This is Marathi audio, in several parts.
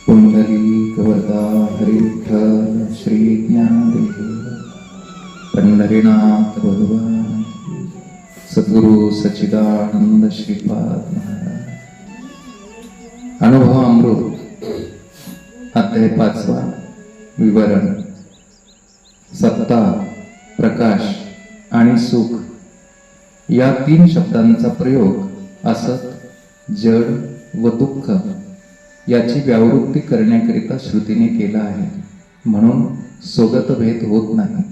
पुंडलिक वरदा हरी विठ्ठल श्री ज्ञानदेव पंढरीनाथ भगवान सद्गुरु सच्चिदानंद श्रीपाद महाराज. अनुभव अमृत अध्याय 5. विवरण. सत्ता, प्रकाश आणि सुख या 3 शब्दांचा प्रयोग असत, जड व दुःख याची व्यावृत्ती करण्याकरिता श्रुतीने केला आहे. म्हणून सोगत भेद होत नाही.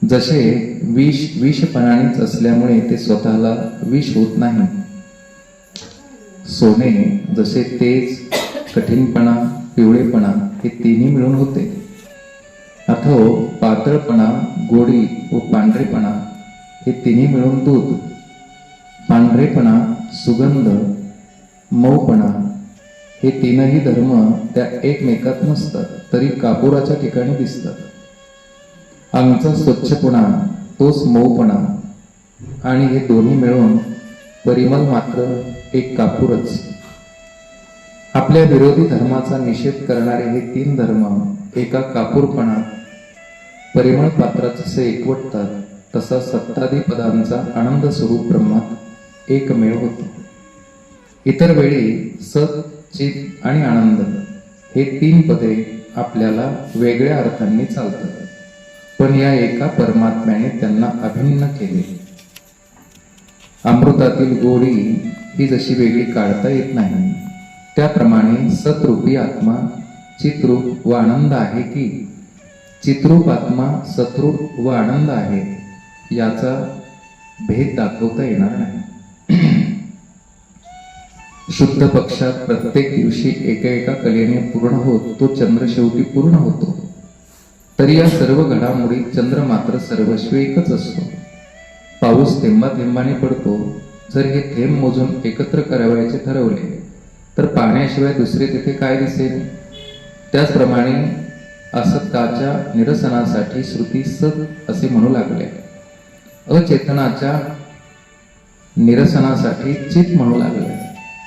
जसे विष विषपणानेच असल्यामुळे ते स्वतःला विष होत नाही. सोने जसे तेज, कठीणपणा, पिवळेपणा हे तिन्ही मिळून होते. अथवा पातळपणा, गोडी व पांढरेपणा हे तिन्ही मिळून दूध. पांढरेपणा, सुगंध, मऊपणा हे तीनही धर्म त्या एकमेकात नसतात, तरी कापुराच्या ठिकाणी दिसतात. अंगचा स्वच्छपणा तोच मऊपणा, आणि हे दोन्ही मिळून परिमल मात्र एक कापूरच. आपल्या विरोधी धर्माचा निषेध करणारे हे 3 धर्म एका कापूरपणात परिमळ पात्रात जसे एकवटतात, तसा सत्तादी पदांचा आनंद स्वरूप ब्रह्मात एकमेव होतो. इतर वेळी सत, चित आणि आनंद हे 3 पदे आपल्याला वेगळ्या अर्थांनी चालतात, पण या एका परमात्म्याने त्यांना अभिन्न केले. अमृतातील गोडी ही जशी वेगळी काढता येत नाही, त्याप्रमाणे सतरूपी आत्मा चित्रूप व आनंद आहे की चित्रूप आत्मा सतरूप व आनंद आहे याचा भेद दाखवता येणार नाही. शुद्ध पक्षात प्रत्येक दिवशी एका कलेने पूर्ण होत तो चंद्र शेवटी पूर्ण होतो. तरी या सर्व घडामोडी चंद्र मात्र सर्वस्व एकच असतो. पाऊस थेंबाथेंबाने पडतो. जर हे थेंब मोजून एकत्र करावयाचे ठरवले तर पाण्याशिवाय दुसरे तिथे काय दिसेल? त्याचप्रमाणे असत्ताच्या निरसनासाठी श्रुती सत असे म्हणू लागले. अचेतनाच्या निरसनासाठी चित म्हणू लागले.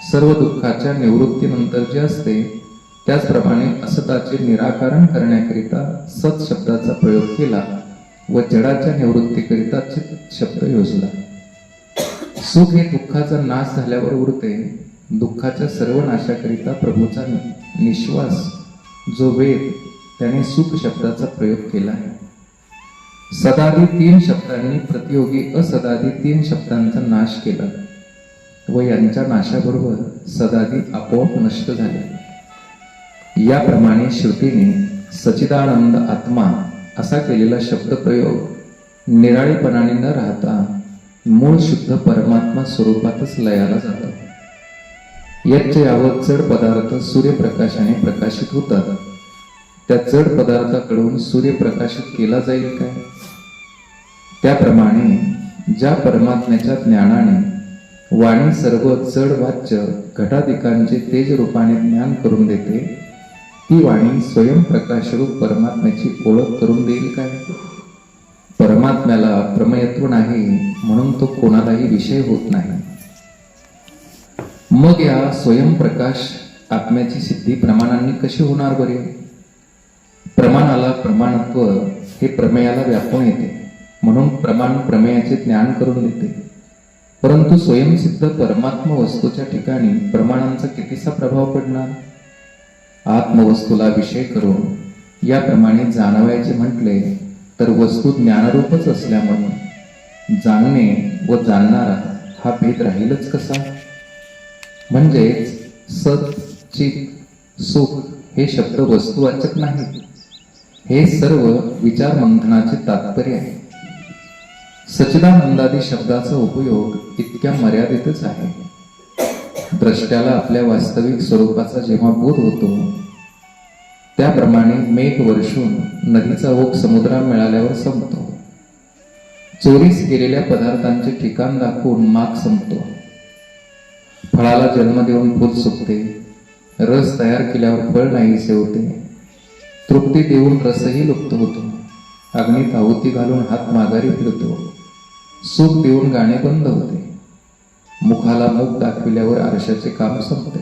सर्व दुःखाच्या निवृत्तीनंतर जे असते त्याचप्रमाणे असताचे निराकरण करण्याकरिता सत शब्दाचा प्रयोग केला व जडाच्या निवृत्तीकरिता चित शब्द योजला. सुख हे दुःखाचा नाश झाल्यावर उरते. दुःखाच्या सर्व नाशाकरिता प्रभूचा निश्वास जो वेद, त्याने सुख शब्दाचा प्रयोग केला आहे. सदादी 3 शब्दांनी प्रतियोगी असदादी 3 शब्दांचा नाश केला व यांच्या नाशाबरोबर सदादी आपोआप नष्ट झाले. याप्रमाणे श्रुतीने सच्चिदानंद आत्मा असा केलेला शब्दप्रयोग निराळीपणाने न राहता मूळ शुद्ध परमात्मा स्वरूपातच लयाला जातात. याचे यावत जड पदार्थ सूर्यप्रकाशाने प्रकाशित होतात, त्या जड पदार्थाकडून सूर्य प्रकाशित केला जाईल काय? त्याप्रमाणे ज्या परमात्म्याच्या ज्ञानाने वाणी सर्व जड वाच्य घटाधिकांचे तेज रूपाने ज्ञान करून देते, ती वाणी स्वयंप्रकाशरूप परमात्म्याची ओळख करून देईल काय? परमात्म्याला प्रमेयत्व नाही म्हणून तो कोणालाही विषय होत नाही. मग या स्वयंप्रकाश आत्म्याची सिद्धी प्रमाणांनी कशी होणार बरे? प्रमाणाला प्रमाणत्व हे प्रमेयाला व्यापून येते, म्हणून प्रमाण प्रमेयाचे ज्ञान करून देते. परंतु स्वयंसिद्ध परमात्मा वस्तूच्या ठिकाणी प्रमाणांचा कितीसा प्रभाव पडणार? आत्मवस्तूला विषय करून याप्रमाणे जाणवायचे म्हटले तर वस्तू ज्ञानरूपच असल्यामुळे जाणणे व जाणणारा हा भेद राहीलच कसा? म्हणजेच सत, चित, सुख हे शब्द वस्तुवाचक नाहीत. हे सर्व विचार मंथनाचे तात्पर्य आहे. सच्चिदानंदादी शब्दाचा उपयोग इतक्या मर्यादितच आहे. द्रष्ट्याला आपल्या वास्तविक स्वरूपाचा जेव्हा बोध होतो, त्याप्रमाणे मेघ वर्षून नदीचा ओघ समुद्रात मिळाल्यावर संपतो. चोरीस केलेल्या पदार्थांचे ठिकाण दाखवून माग संपतो. फळाला जन्म देऊन फूल सुकते. रस तयार केल्यावर फळ नाहीसे होते. तृप्ती देऊन रसही लुप्त होतो. अग्नीत आहुती घालून हात माघारी फिरतो. सुख देऊन गाणे बंद होते. मुखाला मुख दाखविल्यावर आरशाचे काम संपते.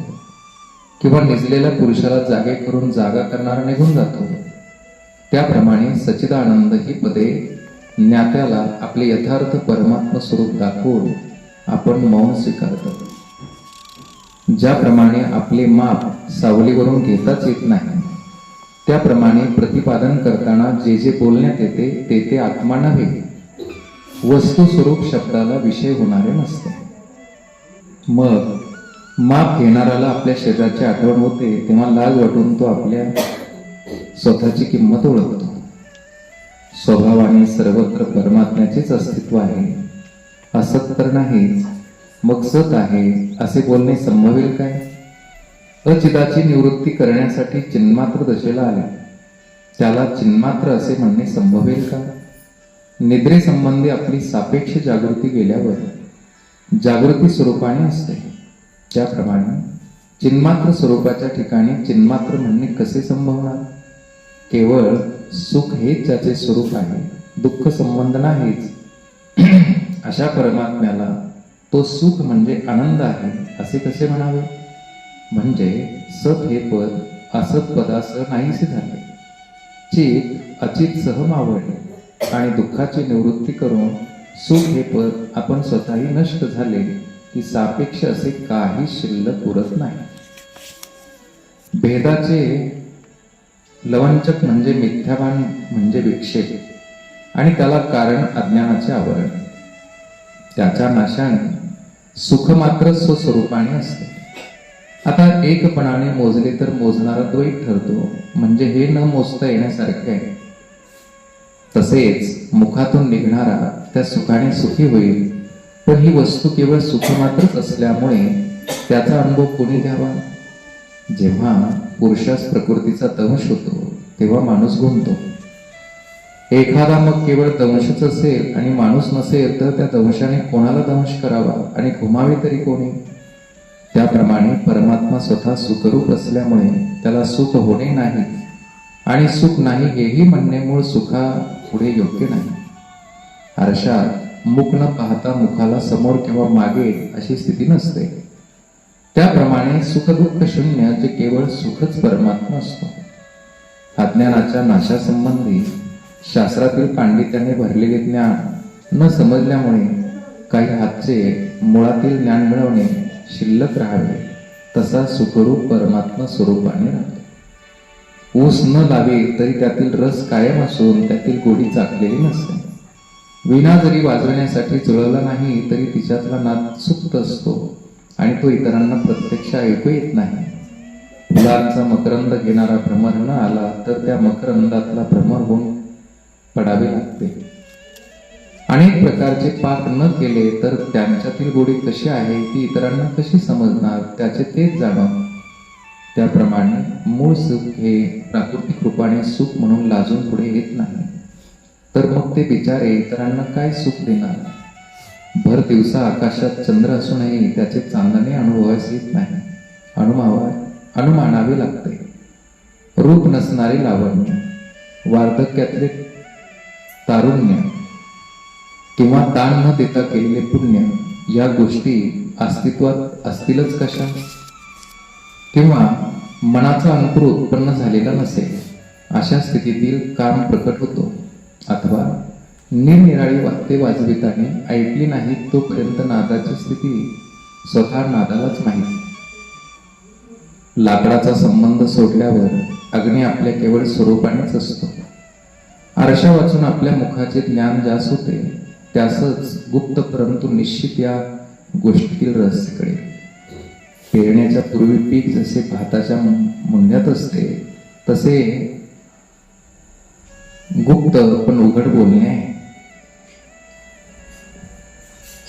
किंवा निजलेल्या पुरुषाला जागे करून जागा करणारा निघून जातो, त्याप्रमाणे सच्चिदानंद ही पदे ज्ञात्याला आपले यथार्थ परमात्म स्वरूप दाखवून आपण मौन स्वीकारतो. ज्याप्रमाणे आपले माप सावलीवरून घेताच येत नाही, त्याप्रमाणे प्रतिपादन करताना जे जे बोलण्यात येते ते ते आत्मा नव्हे, वस्तू स्वरूप शब्दाला विषय होणारे नसते. मग माप घेणाऱ्याला आपल्या शरीराची आठवण होते तेव्हा लाज वाटून तो आपल्या स्वतःची किंमत ओळखतो. स्वभावाने सर्वत्र परमात्म्याचेच अस्तित्व आहे, असत तर नाहीच, मग सत आहे असे बोलणे संभवेल काय? अचिदाची निवृत्ती करण्यासाठी चिन्मात्र दशेला आले, त्याला चिन्मात्र असे म्हणणे संभवेल का? निद्रेसंबंधी आपली सापेक्ष जागृती गेल्यावर जागृती स्वरूपाने असते, त्याप्रमाणे चिन्मात्र स्वरूपाच्या ठिकाणी चिन्मात्र म्हणणे कसे संभवणार? केवळ सुख हेच ज्याचे स्वरूप आहे, दुःख संबंध नाहीच, अशा परमात्म्याला तो सुख म्हणजे आनंद आहे असे कसे म्हणावे? म्हणजे सत हे पद असत पदासह नाहीसे झाले, चित अचित सह मावळले आणि दुःखाची निवृत्ती करून सुख हे पद आपण स्वतःही नष्ट झाले की सापेक्ष असे काही शिल्लक उरत नाही. भेदाचे लवंचक म्हणजे मिथ्याभान म्हणजे विक्षेप आणि त्याला कारण अज्ञानाचे आवरण. त्याच्या नाशाने सुख मात्र स्वस्वरूपाने असते. आता एकपणाने मोजले तर मोजणारा द्वैत ठरतो, म्हणजे हे न मोजता येण्यासारखे आहे. तसेच मुखातून निघणारा त्या सुखाने सुखी होईल, पण ही वस्तू केवळ सुख मात्रच असल्यामुळे त्याचा अनुभव कोणी घ्यावा? जेव्हा पुरुषास प्रकृतीचा दंश होतो तेव्हा माणूस गुंततो. एखादा मग केवळ दंशच असेल आणि माणूस नसेल तर त्या दंशाने कोणाला दंश करावा आणि घुमावे तरी कोणी? त्याप्रमाणे परमात्मा स्वतः सुखरूप असल्यामुळे त्याला सुख होणे नाही आणि सुख नाही हेही म्हणणे मूळ सुखा पुढे योग्य नाही. आरशात मुख न पाहता मुखाला समोर किंवा मागे अशी स्थिती नसते, त्याप्रमाणे सुख दुःख शून्य जे केवळ सुखच परमात्मा असतो. अज्ञानाच्या नाशासंबंधी शास्त्रातील पांडित्याने भरलेले ज्ञान न समजल्यामुळे काही हातचे मुळातील ज्ञान मिळवणे शिल्लक राहावे, तसा सुखरूप परमात्मा स्वरूपाने राहतो. ऊस न लावे तरी त्यातील रस कायम असून त्यातील गोडी चाकलेली नसते. वीणा जरी वाजवण्यासाठी जुळवला नाही तरी तिच्यातला नाद सुप्त असतो आणि तो इतरांना प्रत्यक्ष ऐकू येत नाही. फुलांचा मकरंद घेणारा भ्रमर न आला तर त्या मकरंदातला भ्रमर होऊन पडावे लागते. अनेक प्रकारचे पाप न केले तर त्यांच्यातील गोडी कशी आहे ती इतरांना कशी समजणार, त्याचे तेच जाणव. त्याप्रमाणे मूळ सुख हे प्राकृतिक रूपाने सुख म्हणून लाजून पुढे येत नाही, तर मग ते बिचारे इतरांना काय सुख देणार? भर दिवसा आकाशात चंद्र असूनही त्याचे चांदणे अनुभवास येत नाही, अनुमानावे लागते. रूप नसणारे लावण्य, वार्धक्यातले तारुण्य किंवा ताण न देता केलेले पुण्य या गोष्टी अस्तित्वात असतीलच कशा? किंवा मनाचा अंकुर उत्पन्न झालेला नसेल अशा स्थितीतील काम प्रकट होतो, अथवा निरनिराळी वाद्ये वाजविताने ऐकली नाही तोपर्यंत नादाची स्थिती स्वतः नादालाच माहिती. लाकडाचा संबंध सोडल्यावर अग्नी आपल्या केवळ स्वरूपानेच असतो. आरशा वाचून आपल्या मुखाचे ज्ञान ज्यास होते त्यासच गुप्त परंतु निश्चित या गोष्टीतील रहस्यकडे. पेरण्याच्या पूर्वी पीक जसे भाताच्या मुंड्यात असते तसे गुप्त पण उघड बोलणे आहे.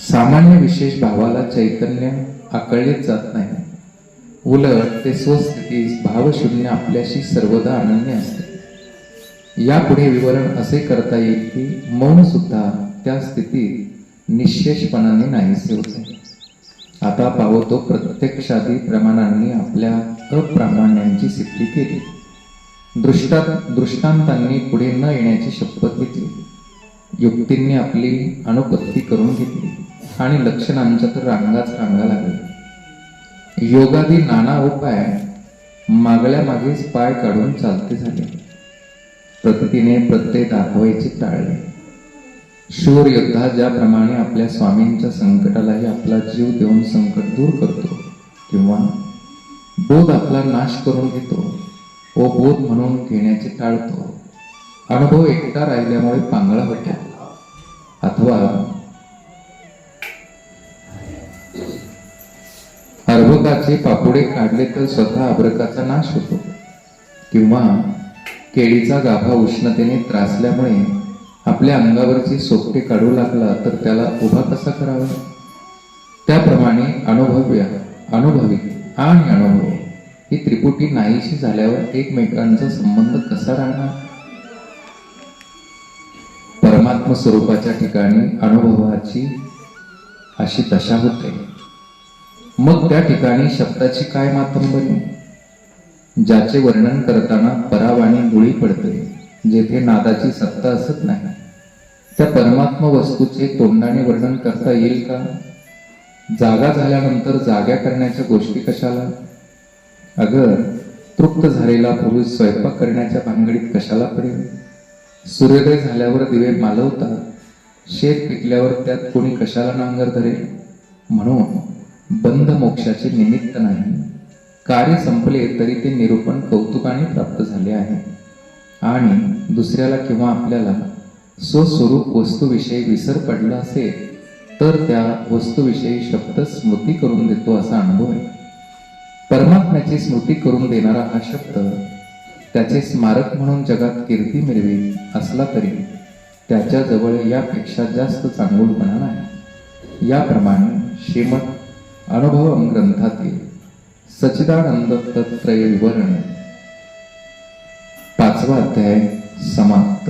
सामान्य विशेष भावाला चैतन्य आकळलेच जात नाही, उलट ते स्वस्थितीस भावशून्य आपल्याशी सर्वदा अनन्य असते. यापुढे विवरण असे करता येईल की मौन सुद्धा त्या स्थितीत निःशेषपणाने नाहीसे होते. आता पाहतो प्रत्यक्षादी प्रमाणांनी आपल्या अप्रामाण्यांची सिद्धी केली. दृष्टांतांनी पुढे न येण्याची शपथ घेतली. युक्तींनी आपली अनुपत्ती करून घेतली आणि लक्षणांच्या तर रांगाच रांगा लागल्या. योगादी नाना उपाय मागल्या मागेच पाय काढून चालते झाले. प्रतीने प्रत्यय दाखवायचे टाळले. शूर योद्धा ज्याप्रमाणे आपल्या स्वामींच्या संकटालाही आपला जीव देऊन संकट दूर करतो किंवा बोध आपला नाश करून घेतो व बोध म्हणून घेण्याचे टाळतो, अनुभव एकटा राहिल्यामुळे पांगळा होतो, अथवा अर्भकाचे पापुडे काढले तर स्वतः अभ्रकाचा नाश होतो, किंवा केळीचा गाभा उष्णतेने त्रासल्यामुळे आपल्या अंगावरचे सोपटे काढू लागला तर त्याला उभा कसा करावा. त्याप्रमाणे अनुभवी आणि अनुभव ही त्रिपुटी नाहीशी झाल्यावर एकमेकांचा संबंध कसा राहणार. परमात्म स्वरूपाच्या ठिकाणी अनुभवाची अशी दशा होते. मग त्या ठिकाणी शब्दाची काय मातम बने. ज्याचे वर्णन करताना परावाणी गुळी पडते, जेथे नादाची सत्ता असत नाही, त्या परमात्मा वस्तूचे तोंडाने वर्णन करता येईल का. जागा झाल्यानंतर जाग्या करण्याच्या गोष्टी कशाला. अगर तृप्त झालेला पुरुष स्वयंपाक करण्याच्या भानगडीत कशाला पडेल. सूर्योदय झाल्यावर दिवे मालवतात, शेत पिकल्यावर त्यात कोणी कशाला नांगर धरेल. म्हणून बंध मोक्षाचे निमित्त नाही. कार्य संपले तरी ते निरूपण कौतुकाने प्राप्त झाले आहे, आणि दुसऱ्याला किंवा आपल्याला स्वस्वरूप वस्तूविषयी विसर पडला असेल तर त्या वस्तूविषयी शब्द स्मृती करून देतो असा अनुभव आहे. परमात्म्याची स्मृती करून देणारा हा शब्द त्याचे स्मारक म्हणून जगात कीर्ती मिळवी असला तरी त्याच्याजवळ यापेक्षा जास्त चांगुलपणा नाही. याप्रमाणे श्रीमद अनुभवम ग्रंथातील सच्चिदानंद तत्त्रय विवरण 5वा अध्याय समाप्त.